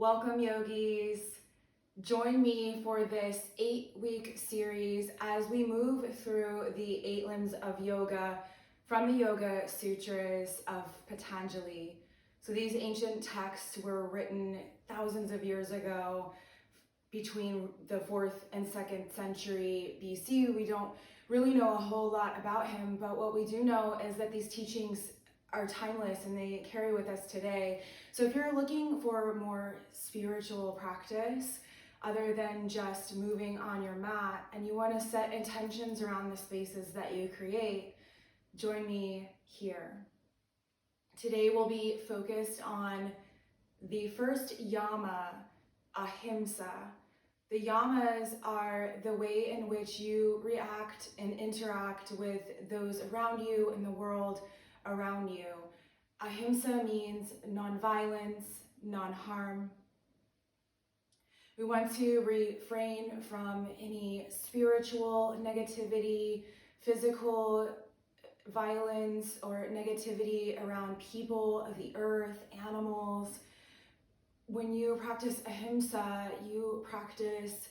Welcome, yogis. Join me for this 8-week series as we move through the 8 limbs of yoga from the Yoga Sutras of Patanjali. So these ancient texts were written thousands of years ago between the 4th and 2nd century BC. We don't really know a whole lot about him, but what we do know is that these teachings are timeless and they carry with us today. So if you're looking for more spiritual practice, other than just moving on your mat, and you want to set intentions around the spaces that you create, join me here. Today we'll be focused on the first yama, Ahimsa. The yamas are the way in which you react and interact with those around you in the world around you. Ahimsa means non-violence, non-harm. We want to refrain from any spiritual negativity, physical violence, or negativity around people of the earth, animals. When you practice ahimsa, you practice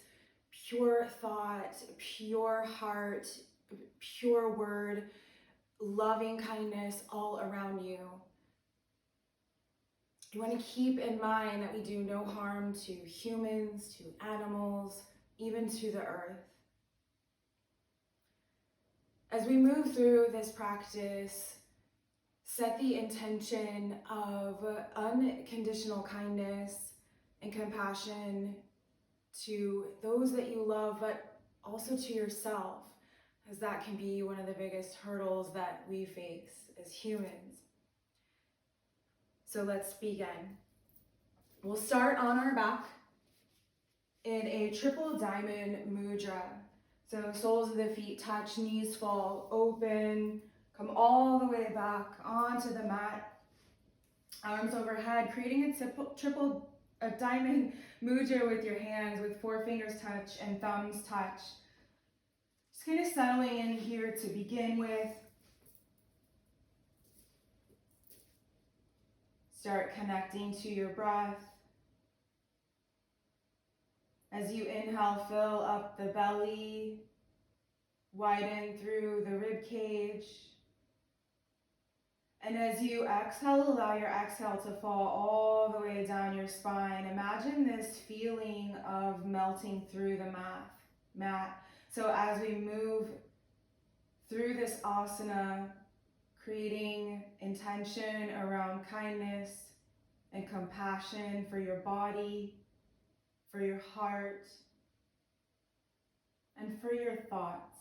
pure thought, pure heart, pure word, loving kindness all around you. You want to keep in mind that we do no harm to humans, to animals, even to the earth. As we move through this practice, set the intention of unconditional kindness and compassion to those that you love, but also to yourself, as that can be one of the biggest hurdles that we face as humans. So let's begin. We'll start on our back in a triple diamond mudra. So soles of the feet touch, knees fall open, come all the way back onto the mat. Arms overhead, creating a diamond mudra with your hands, with 4 fingers touch and thumbs touch. Just kind of settling in here to begin with. Start connecting to your breath. As you inhale, fill up the belly, widen through the rib cage. And as you exhale, allow your exhale to fall all the way down your spine. Imagine this feeling of melting through the mat. So as we move through this asana, creating intention around kindness and compassion for your body, for your heart, and for your thoughts.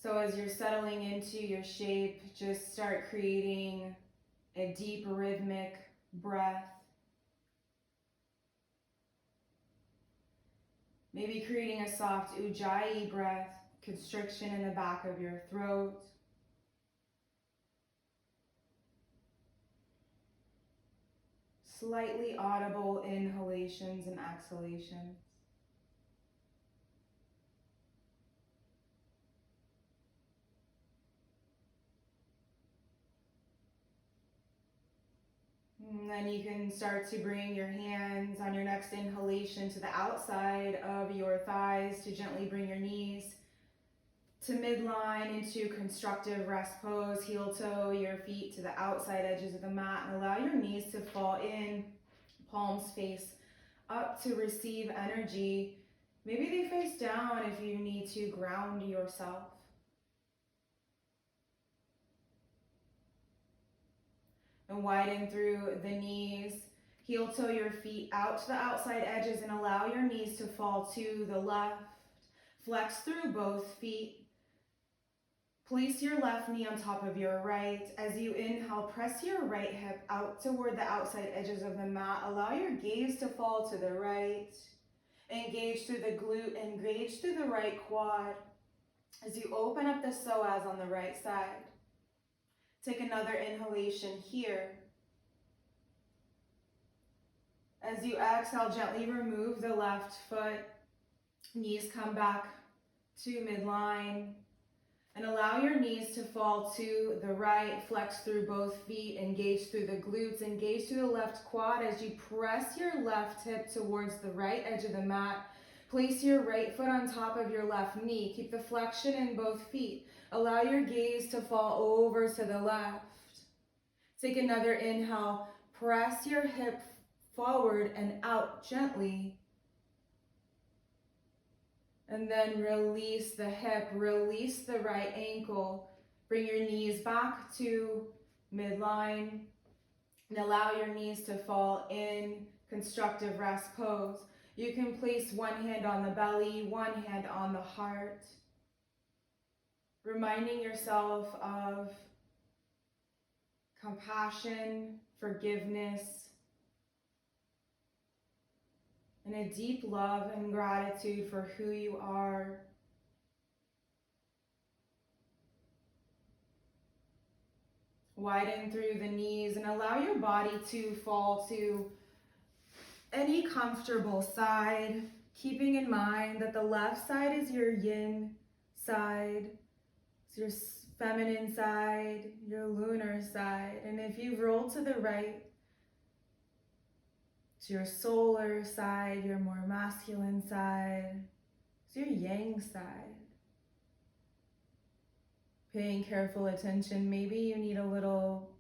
So as you're settling into your shape, just start creating a deep rhythmic breath. Maybe creating a soft ujjayi breath, constriction in the back of your throat. Slightly audible inhalations and exhalations. And then you can start to bring your hands on your next inhalation to the outside of your thighs to gently bring your knees to midline into constructive rest pose. Heel toe your feet to the outside edges of the mat and allow your knees to fall in, palms face up to receive energy. Maybe they face down if you need to ground yourself. And widen through the knees. Heel toe your feet out to the outside edges and allow your knees to fall to the left. Flex through both feet. Place your left knee on top of your right. As you inhale, press your right hip out toward the outside edges of the mat. Allow your gaze to fall to the right. Engage through the glute, engage through the right quad. As you open up the psoas on the right side. Take another inhalation here. As you exhale, gently remove the left foot. Knees come back to midline. And allow your knees to fall to the right. Flex through both feet. Engage through the glutes. Engage through the left quad as you press your left hip towards the right edge of the mat. Place your right foot on top of your left knee. Keep the flexion in both feet. Allow your gaze to fall over to the left. Take another inhale. Press your hip forward and out gently. And then release the hip, release the right ankle. Bring your knees back to midline and allow your knees to fall in constructive rest pose. You can place one hand on the belly, one hand on the heart. Reminding yourself of compassion, forgiveness, and a deep love and gratitude for who you are. Widen through the knees and allow your body to fall to any comfortable side, keeping in mind that the left side is your yin side, it's your feminine side, your lunar side, and if you've rolled to the right, it's your solar side, your more masculine side, it's your yang side. Paying careful attention, maybe you need a little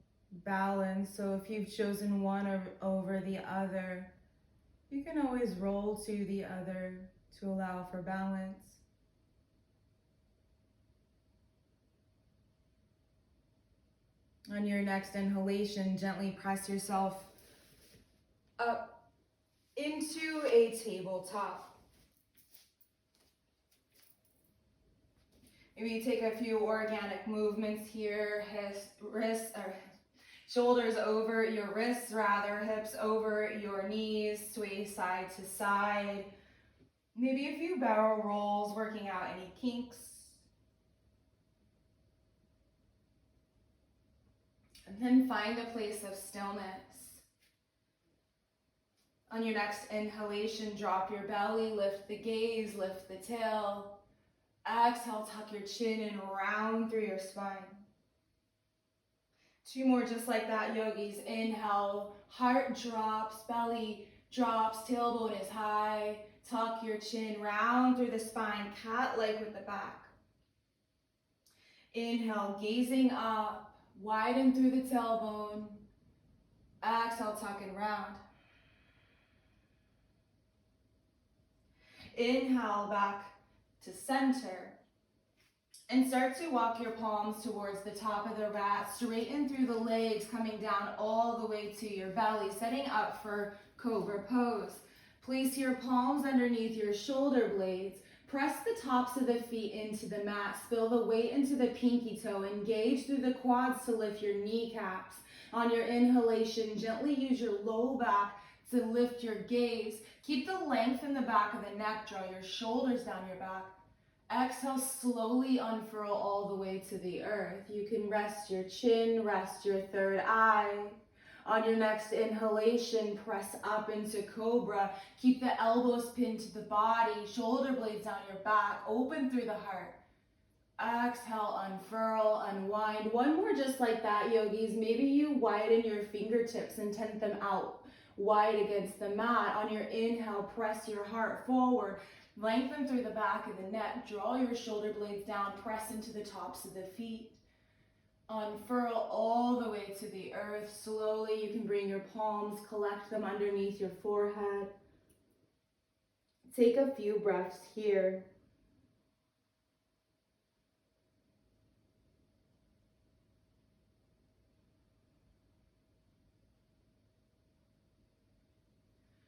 balance, so if you've chosen one over the other, you can always roll to the other to allow for balance. On your next inhalation, gently press yourself up into a tabletop. Maybe you take a few organic movements here, shoulders over your wrists, hips over your knees, sway side to side. Maybe a few barrel rolls, working out any kinks. And then find a place of stillness. On your next inhalation, drop your belly, lift the gaze, lift the tail. Exhale, tuck your chin and round through your spine. Two more just like that, yogis. Inhale, heart drops, belly drops, tailbone is high. Tuck your chin, round through the spine, cat-like with the back. Inhale, gazing up, widen through the tailbone. Exhale, tuck and round. Inhale, back to center. And start to walk your palms towards the top of the mat. Straighten through the legs, coming down all the way to your belly, setting up for cobra pose. Place your palms underneath your shoulder blades. Press the tops of the feet into the mat. Spill the weight into the pinky toe. Engage through the quads to lift your kneecaps. On your inhalation, gently use your low back to lift your gaze. Keep the length in the back of the neck. Draw your shoulders down your back. Exhale, slowly unfurl all the way to the earth. You can rest your chin, rest your third eye. On your next inhalation, press up into cobra. Keep the elbows pinned to the body, shoulder blades down your back, open through the heart. Exhale, unfurl, unwind. One more just like that, yogis. Maybe you widen your fingertips and tent them out wide against the mat. On your inhale, press your heart forward. Lengthen through the back of the neck. Draw your shoulder blades down. Press into the tops of the feet. Unfurl all the way to the earth. Slowly, you can bring your palms, collect them underneath your forehead. Take a few breaths here.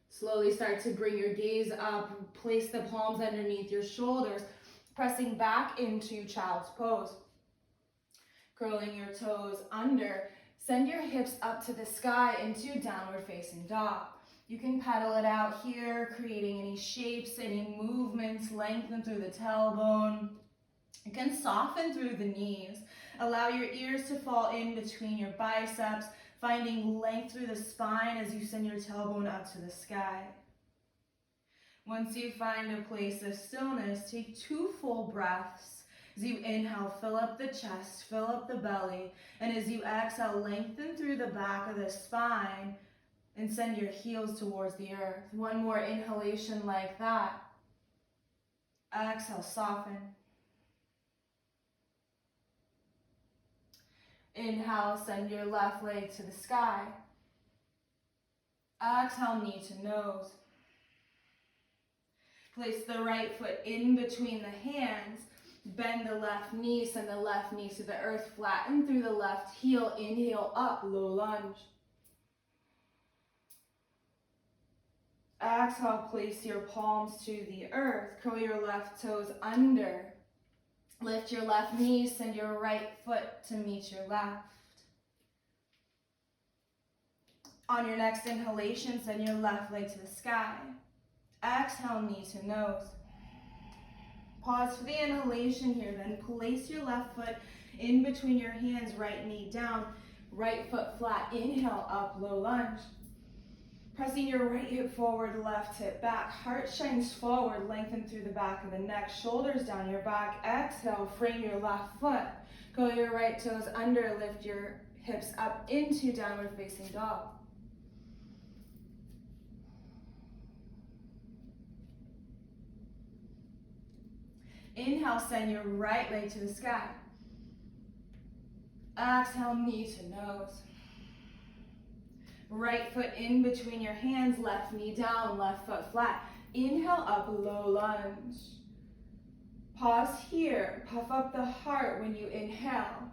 Slowly start to bring your gaze up. Place the palms underneath your shoulders, pressing back into child's pose. Curling your toes under. Send your hips up to the sky into downward facing dog. You can pedal it out here, creating any shapes, any movements. Lengthen through the tailbone. You can soften through the knees. Allow your ears to fall in between your biceps, finding length through the spine as you send your tailbone up to the sky. Once you find a place of stillness, take 2 full breaths. As you inhale, fill up the chest, fill up the belly. And as you exhale, lengthen through the back of the spine and send your heels towards the earth. One more inhalation like that. Exhale, soften. Inhale, send your left leg to the sky. Exhale, knee to nose. Place the right foot in between the hands. Bend the left knee, send the left knee to the earth, flatten through the left heel, inhale up, low lunge. Exhale, place your palms to the earth, curl your left toes under. Lift your left knee, send your right foot to meet your left. On your next inhalation, send your left leg to the sky. Exhale, knee to nose. Pause for the inhalation here, then place your left foot in between your hands, right knee down, right foot flat, inhale up, low lunge. Pressing your right hip forward, left hip back, heart shines forward, lengthen through the back of the neck, shoulders down your back, exhale, frame your left foot, curl your right toes under, lift your hips up into downward facing dog. Inhale, send your right leg to the sky. Exhale, knee to nose. Right foot in between your hands, left knee down, left foot flat. Inhale up, low lunge. Pause here, puff up the heart when you inhale.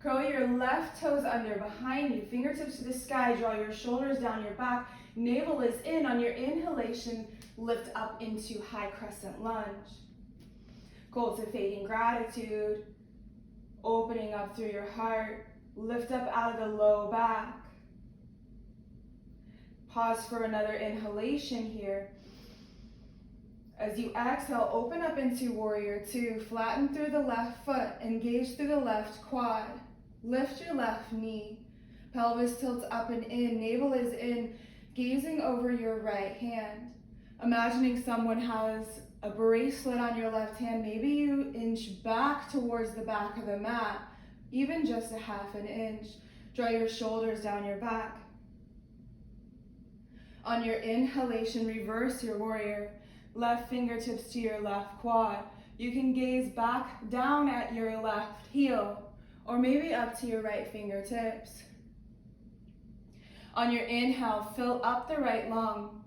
Curl your left toes under behind you, fingertips to the sky, draw your shoulders down your back, navel is in. On your inhalation, lift up into high crescent lunge. Cultivating gratitude, opening up through your heart, lift up out of the low back. Pause for another inhalation here. As you exhale, open up into warrior two, flatten through the left foot, engage through the left quad, lift your left knee, pelvis tilts up and in, navel is in, gazing over your right hand. Imagining someone has a bracelet on your left hand, maybe you inch back towards the back of the mat, even just a half an inch. Draw your shoulders down your back. On your inhalation, reverse your warrior. Left fingertips to your left quad. You can gaze back down at your left heel, or maybe up to your right fingertips. On your inhale, fill up the right lung.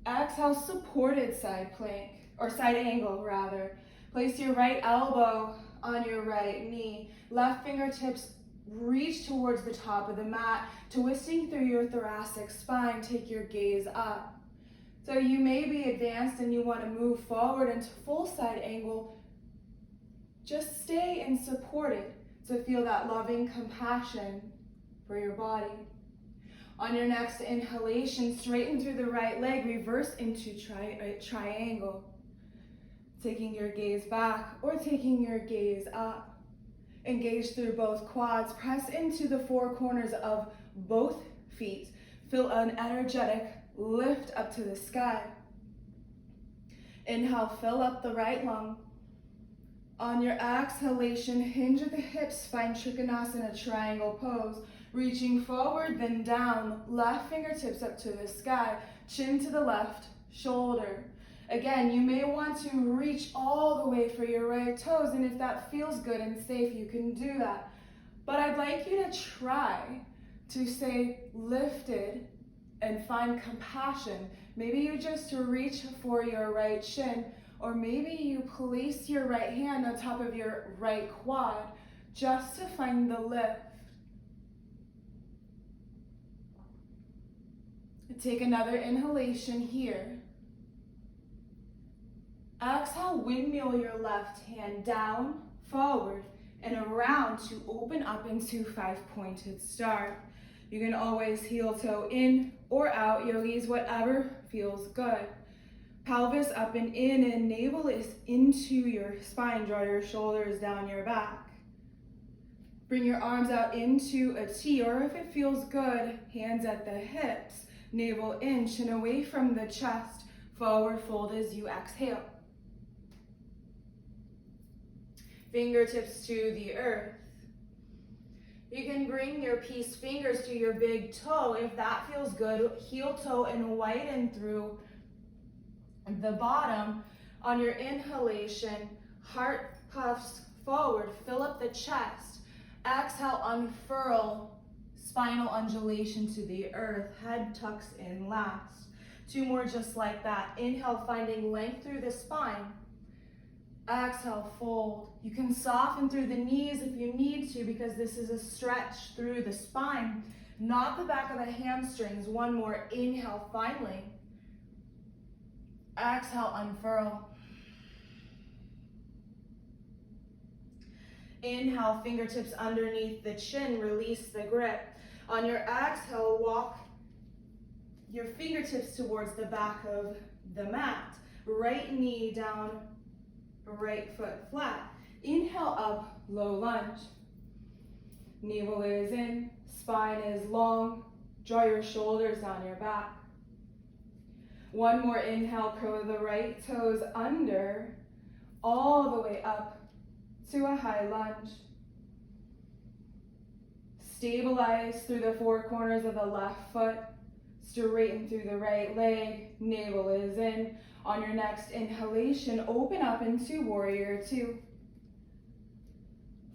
Exhale, supported side plank, or side angle rather. Place your right elbow on your right knee. Left fingertips reach towards the top of the mat, twisting through your thoracic spine. Take your gaze up. So you may be advanced and you want to move forward into full side angle. Just stay and support it. So feel that loving compassion for your body. On your next inhalation, straighten through the right leg, reverse into triangle. Taking your gaze back or taking your gaze up. Engage through both quads, press into the four corners of both feet. Feel an energetic lift up to the sky. Inhale, fill up the right lung. On your exhalation, hinge at the hips, find Trikonasana, triangle pose. Reaching forward, then down, left fingertips up to the sky, chin to the left shoulder. Again, you may want to reach all the way for your right toes, and if that feels good and safe, you can do that. But I'd like you to try to stay lifted and find compassion. Maybe you just reach for your right shin, or maybe you place your right hand on top of your right quad just to find the lift. Take another inhalation here. Exhale, windmill your left hand down, forward, and around to open up into five-pointed star. You can always heel toe in or out, yogis, whatever feels good. Pelvis up and in, and navel is into your spine. Draw your shoulders down your back. Bring your arms out into a T, or if it feels good, hands at the hips. Navel in, chin away from the chest. Forward fold as you exhale. fingertips to the earth. You can bring your peace fingers to your big toe if that feels good. Heel toe and widen through the bottom. On your inhalation, heart puffs forward, fill up the chest. Exhale, unfurl, spinal undulation to the earth, head tucks in last. 2 more just like that. Inhale, finding length through the spine. Exhale, fold. You can soften through the knees if you need to because this is a stretch through the spine, not the back of the hamstrings. 1 more. Inhale, finally. Exhale, unfurl. Inhale, fingertips underneath the chin, release the grip. On your exhale, walk your fingertips towards the back of the mat. Right knee down, right foot flat. Inhale up, low lunge. Navel is in, spine is long. Draw your shoulders down your back. 1 more inhale, curl the right toes under, all the way up to a high lunge. Stabilize through the 4 corners of the left foot. Straighten through the right leg. Navel is in. On your next inhalation, open up into warrior 2.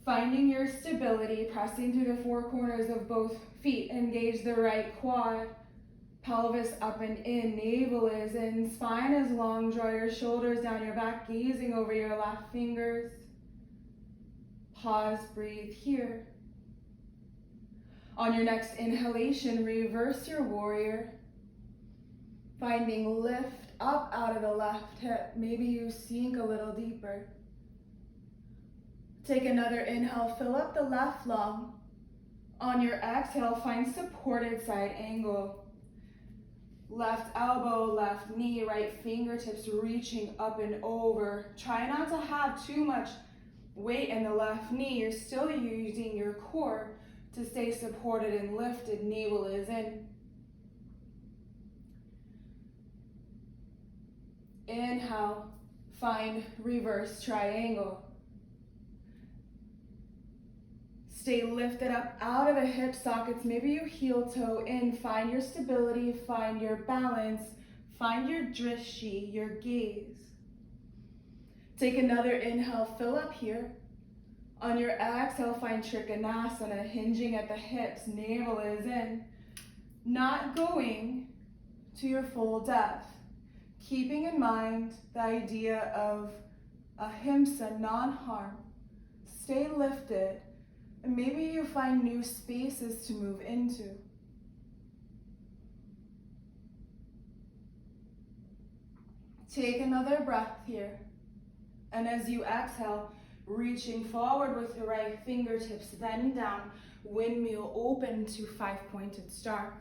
Finding your stability, pressing through the 4 corners of both feet. Engage the right quad. Pelvis up and in. Navel is in. Spine is long. Draw your shoulders down your back, gazing over your left fingers. Pause, breathe here. On your next inhalation, reverse your warrior. Finding lift up out of the left hip. Maybe you sink a little deeper. Take another inhale, fill up the left lung. On your exhale, find supported side angle. Left elbow, left knee, right fingertips reaching up and over. Try not to have too much weight in the left knee. You're still using your core to stay supported and lifted. Navel is in. Inhale, find reverse triangle. Stay lifted up out of the hip sockets. Maybe you heel toe in. Find your stability, find your balance, find your drishti, your gaze. Take another inhale, fill up here. On your exhale, find Trikonasana, hinging at the hips. Navel is in. Not going to your full depth. Keeping in mind the idea of Ahimsa, non-harm. Stay lifted, and maybe you find new spaces to move into. Take another breath here, and as you exhale, reaching forward with the right fingertips, then down, windmill open to 5-pointed star.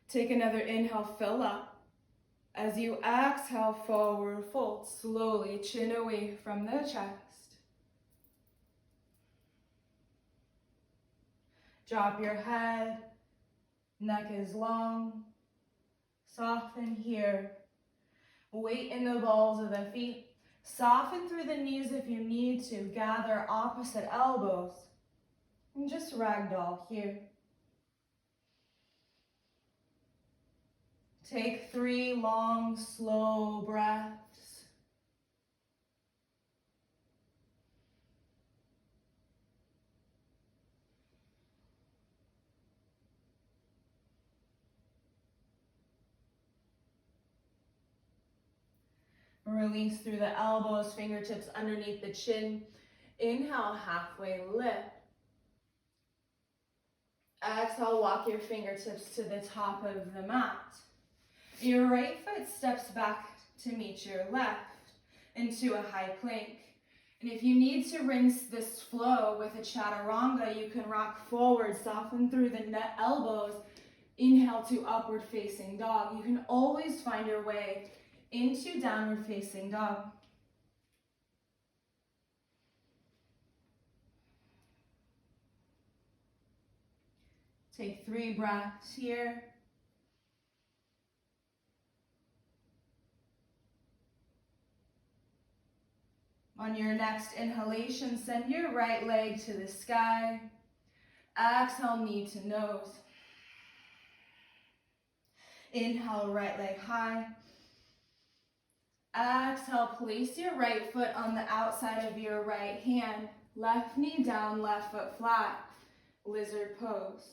Take another inhale, fill up. As you exhale, forward fold, slowly, chin away from the chest. Drop your head, neck is long. Soften here. Weight in the balls of the feet. Soften through the knees if you need to. Gather opposite elbows. And just ragdoll here. Take 3 long, slow breaths. Release through the elbows, fingertips underneath the chin. Inhale, halfway lift. Exhale, walk your fingertips to the top of the mat. Your right foot steps back to meet your left into a high plank. And if you need to rinse this flow with a chaturanga, you can rock forward, soften through the elbows. Inhale to upward facing dog. You can always find your way into downward facing dog. Take 3 breaths here. On your next inhalation, send your right leg to the sky. Exhale, knee to nose. Inhale, right leg high. Exhale, place your right foot on the outside of your right hand. Left knee down, left foot flat. Lizard pose.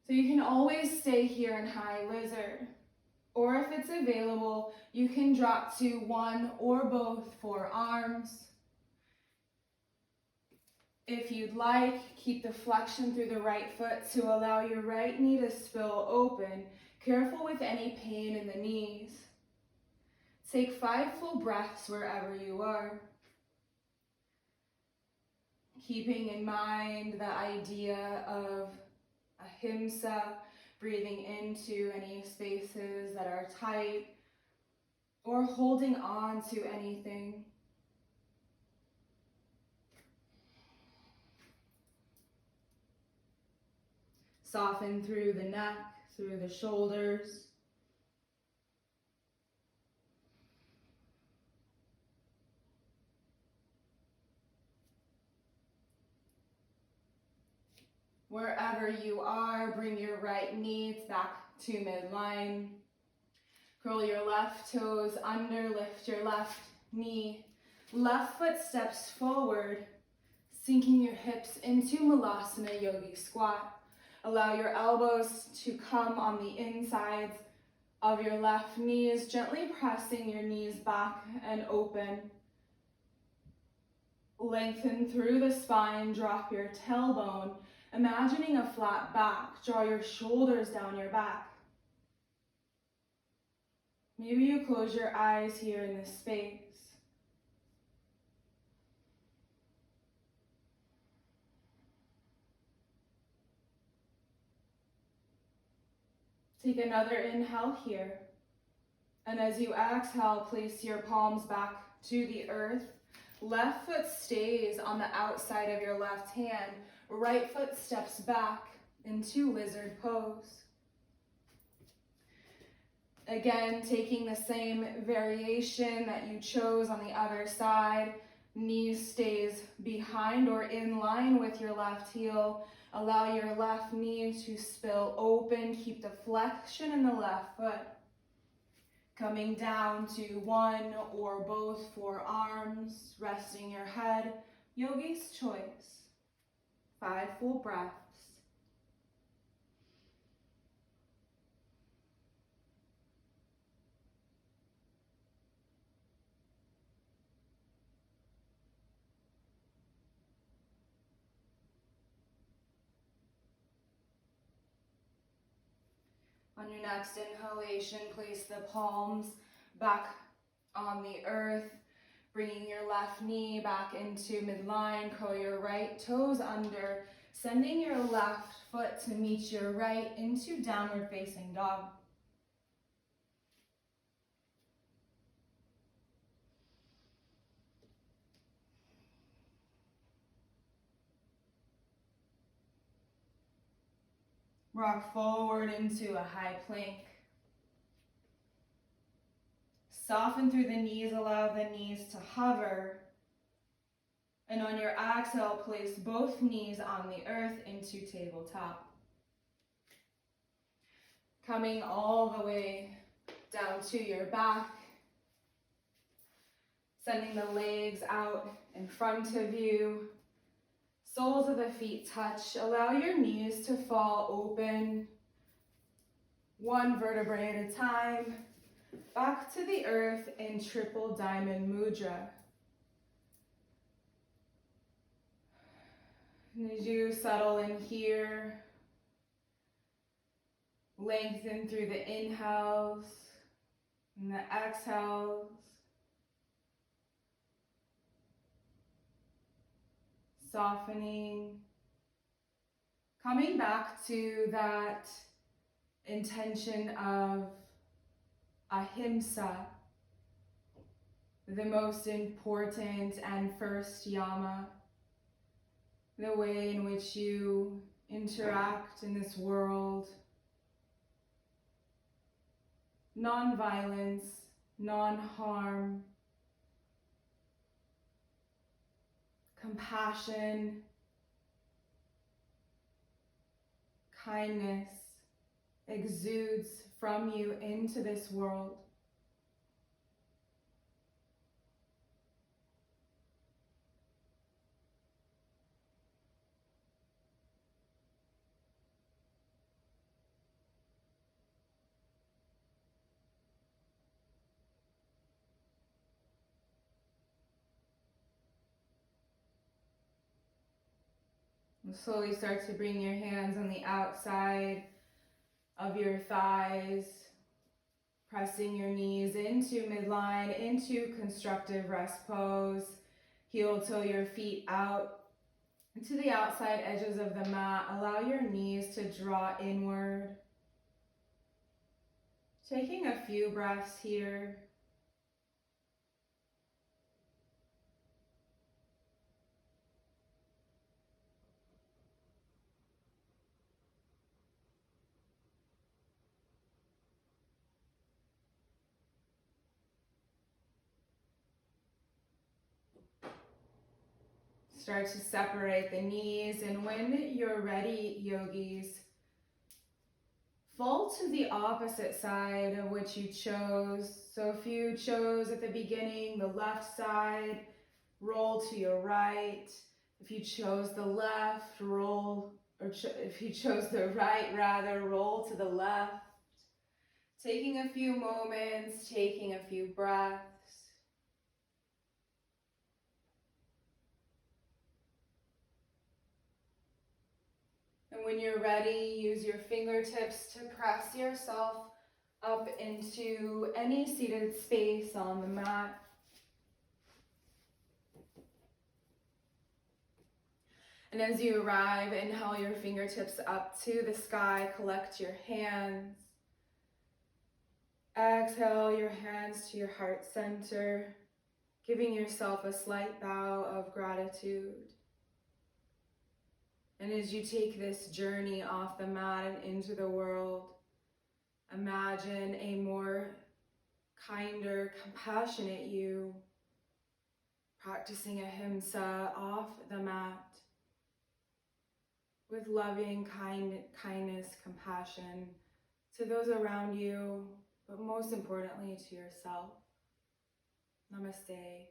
So you can always stay here in high lizard. Or if it's available, you can drop to one or both forearms. If you'd like, keep the flexion through the right foot to allow your right knee to spill open. Careful with any pain in the knees. Take 5 full breaths wherever you are. Keeping in mind the idea of Ahimsa, breathing into any spaces that are tight or holding on to anything. Soften through the neck, through the shoulders. Wherever you are, bring your right knee back to midline. Curl your left toes under, lift your left knee. Left foot steps forward, sinking your hips into Malasana Yogi Squat. Allow your elbows to come on the insides of your left knees, gently pressing your knees back and open. Lengthen through the spine, drop your tailbone. Imagining a flat back, draw your shoulders down your back. Maybe you close your eyes here in this space. Take another inhale here. And as you exhale, place your palms back to the earth. Left foot stays on the outside of your left hand. Right foot steps back into lizard pose. Again, taking the same variation that you chose on the other side. Knee stays behind or in line with your left heel. Allow your left knee to spill open. Keep the flexion in the left foot. Coming down to one or both forearms, resting your head. Yogi's choice. 5 full breaths. On your next inhalation, place the palms back on the earth, bringing your left knee back into midline. Curl your right toes under, sending your left foot to meet your right into downward facing dog. Rock forward into a high plank. Soften through the knees, allow the knees to hover. And on your exhale, place both knees on the earth into tabletop. Coming all the way down to your back. Sending the legs out in front of you. Soles of the feet touch. Allow your knees to fall open. One vertebrae at a time. Back to the earth in triple diamond mudra. And as you settle in here, lengthen through the inhales and the exhales. Softening. Coming back to that intention of Ahimsa, the most important and first yama, the way in which you interact in this world. Non-violence, non-harm, compassion, kindness exudes from you into this world. And slowly start to bring your hands on the outside of your thighs, pressing your knees into midline, into constructive rest pose. Heel toe your feet out to the outside edges of the mat. Allow your knees to draw inward. Taking a few breaths here. Start to separate the knees, and when you're ready, yogis, fold to the opposite side of which you chose. So if you chose at the beginning the left side, roll to your right. If you chose the left, roll, if you chose the right rather, roll to the left. Taking a few moments, taking a few breaths. And when you're ready, use your fingertips to press yourself up into any seated space on the mat. And as you arrive, inhale your fingertips up to the sky, collect your hands. Exhale your hands to your heart center, giving yourself a slight bow of gratitude. And as you take this journey off the mat and into the world, imagine a more kinder, compassionate you, practicing Ahimsa off the mat with loving kindness, compassion to those around you, but most importantly to yourself. Namaste.